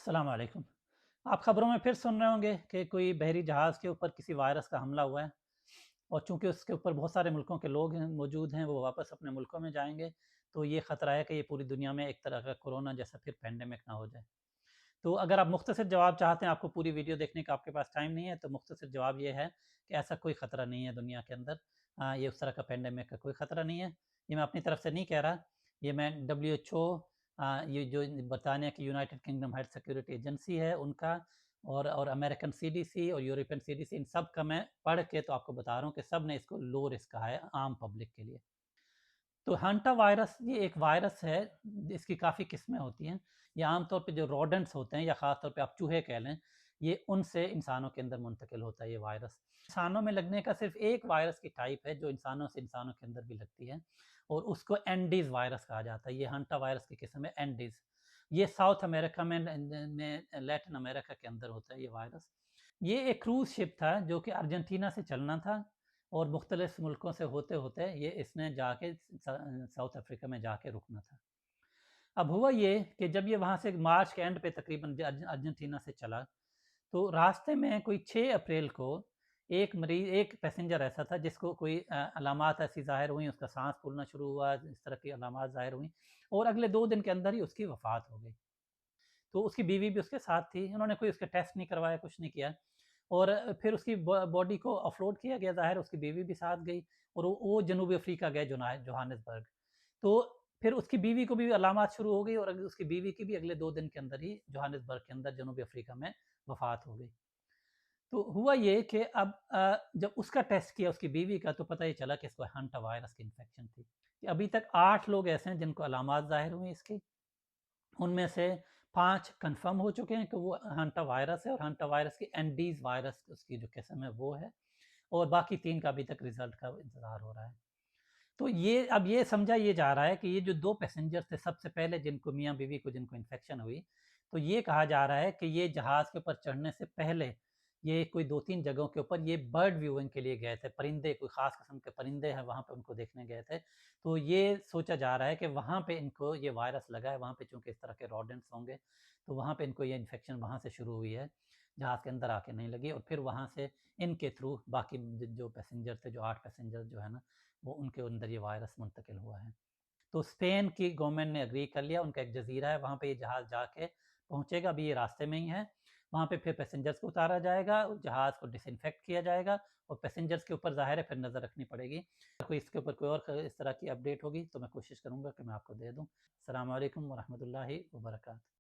अस्सलाम वालेकुम। आप खबरों में फिर सुन रहे होंगे कि कोई बहरी जहाज़ के ऊपर किसी वायरस का हमला हुआ है और चूँकि उसके ऊपर बहुत सारे मुल्कों के लोग हैं मौजूद हैं, वो वापस अपने मुल्कों में जाएँगे, तो ये ख़तरा है कि ये पूरी दुनिया में एक तरह का कोरोना जैसा फिर पैंडेमिक ना हो जाए। तो अगर आप मुख्तसर जवाब चाहते हैं, आपको पूरी वीडियो देखने का आपके पास टाइम नहीं है, तो मुख्तसर जवाब ये है कि ऐसा कोई ख़तरा नहीं है दुनिया के अंदर। ये उस तरह का पैंडेमिक का कोई ख़तरा नहीं है। ये मैं अपनी तरफ से नहीं कह रहा, ये मैं डब्ल्यूएचओ ये जो बरतानिया की United kingdom health security agency है उनका और अमेरिकन सीडीसी और यूरोपियन सीडीसी, इन सब का मैं पढ़ के तो आपको बता रहा हूँ कि सब ने इसको लो रिस्क कहा है आम पब्लिक के लिए। तो हंटा वायरस ये एक वायरस है, इसकी काफ़ी किस्में होती हैं। ये आमतौर पे जो रोडेंट्स होते हैं या ख़ास तौर पे आप चूहे कह लें, ये उनसे इंसानों के अंदर मुंतकिल होता है ये वायरस। इंसानों में लगने का सिर्फ़ एक वायरस की टाइप है जो इंसानों से इंसानों के अंदर भी लगती है और उसको एंडीज़ वायरस कहा जाता है। ये हंटा वायरस की किस्म है एंडीज़। ये साउथ अमेरिका में लैटिन अमेरिका के अंदर होता है ये वायरस। ये एक क्रूज़ शिप था जो कि अर्जेंटीना से चलना था और मुख्तलिफ मुल्कों से होते होते ये इसने जाके साउथ अफ्रीका में जाके रुकना था। अब हुआ ये कि जब ये वहाँ से मार्च के एंड पे तकरीबन अर्जेंटीना से चला, तो रास्ते में कोई 6 अप्रैल को एक पैसेंजर ऐसा था जिसको कोई अलामात ऐसी ज़ाहिर हुई, उसका सांस फूलना शुरू हुआ, इस तरह की अलामात ज़ाहिर हुई और अगले 2 दिन के अंदर ही उसकी वफ़ात हो गई। तो उसकी बीवी भी उसके साथ थी, उन्होंने कोई उसका टेस्ट नहीं करवाया, कुछ नहीं किया और फिर उसकी बॉडी को ऑफलोड किया गया, ज़ाहिर उसकी बीवी भी साथ गई और वो जनूबी अफ्रीका गए, जोहानिसबर्ग। तो फिर उसकी बीवी को भी अलामात शुरू हो गई और उसकी बीवी की भी अगले 2 दिन के अंदर ही जोहानिसबर्ग के अंदर जनूबी अफ्रीका में वफ़ात हो गई। तो हुआ ये कि अब जब उसका टेस्ट किया उसकी बीवी का, तो पता ये चला कि इसको हंटा वायरस की इन्फेक्शन थी। अभी तक 8 लोग ऐसे हैं जिनको अलामात ज़ाहिर हुई इसकी। उनमें से 5 कन्फर्म हो चुके हैं कि वो हंटा वायरस है और हंटा वायरस की एंडीज़ वायरस उसकी जो किस्म है वो है और बाकी 3 का अभी तक रिज़ल्ट का इंतज़ार हो रहा है। तो ये अब ये समझा ये जा रहा है कि ये जो 2 पैसेंजर थे सबसे पहले जिनको मियाँ-बीवी को जिनको इन्फेक्शन हुई, तो ये कहा जा रहा है कि ये जहाज़ के ऊपर चढ़ने से पहले ये कोई 2-3 जगहों के ऊपर ये बर्ड व्यूइंग के लिए गए थे। परिंदे कोई ख़ास किस्म के परिंदे हैं वहाँ पे उनको देखने गए थे। तो ये सोचा जा रहा है कि वहाँ पे इनको ये वायरस लगा है, वहाँ पे चूँकि इस तरह के रोडेंट्स होंगे, तो वहाँ पे इनको ये इन्फेक्शन वहाँ से शुरू हुई है, जहाज़ के अंदर आके नहीं लगी और फिर वहाँ से इनके थ्रू बाकी जो पैसेंजर थे, जो 8 पैसेंजर जो है ना, वो उनके अंदर ये वायरस मुंतकिल हुआ है। तो स्पेन की गवर्नमेंट ने एग्री कर लिया, उनका एक जज़ीरा है, वहाँ पे ये जहाज़ जाके पहुँचेगा, अभी ये रास्ते में ही है। वहाँ पे फिर पैसेंजर्स को उतारा जाएगा, जहाज़ को डिसइन्फेक्ट किया जाएगा और पैसेंजर्स के ऊपर ज़ाहिर है फिर नज़र रखनी पड़ेगी। कोई इसके ऊपर कोई और इस तरह की अपडेट होगी तो मैं कोशिश करूँगा कि मैं आपको दे दूँ। अस्सलाम वालेकुम व रहमतुल्लाहि व बरकातहू।